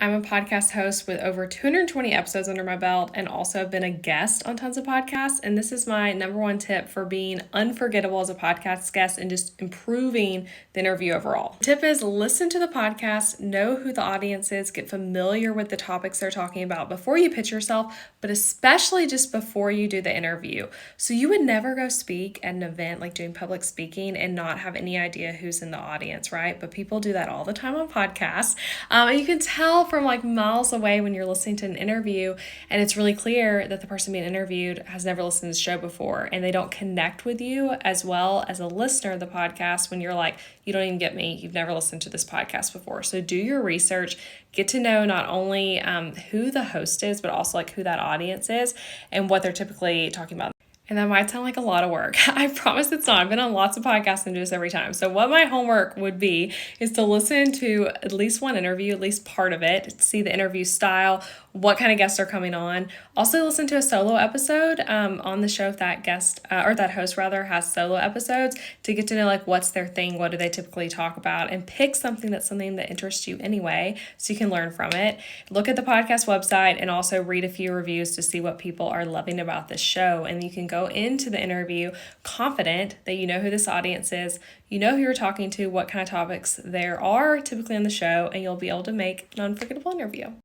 I'm a podcast host with over 220 episodes under my belt and also have been a guest on tons of podcasts. And this is my number one tip for being unforgettable as a podcast guest and just improving the interview overall. The tip is listen to the podcast, know who the audience is, get familiar with the topics they're talking about before you pitch yourself, but especially just before you do the interview. So you would never go speak at an event like doing public speaking and not have any idea who's in the audience, right? But people do that all the time on podcasts. And you can tell from like miles away when you're listening to an interview, and it's really clear that the person being interviewed has never listened to the show before and they don't connect with you as well as a listener of the podcast when you're like, you don't even get me, you've never listened to this podcast before. So do your research, get to know not only who the host is, but also like who that audience is and what they're typically talking about. And that might sound like a lot of work. I promise it's not. I've been on lots of podcasts and do this every time. So what my homework would be is to listen to at least one interview, at least part of it, see the interview style, what kind of guests are coming on. Also listen to a solo episode on the show if that guest or that host rather has solo episodes to get to know like what's their thing, what do they typically talk about, and pick something that interests you anyway so you can learn from it. Look at the podcast website and also read a few reviews to see what people are loving about this show. And you can go into the interview confident that you know who this audience is, you know who you're talking to, what kind of topics there are typically on the show, and you'll be able to make an unforgettable interview.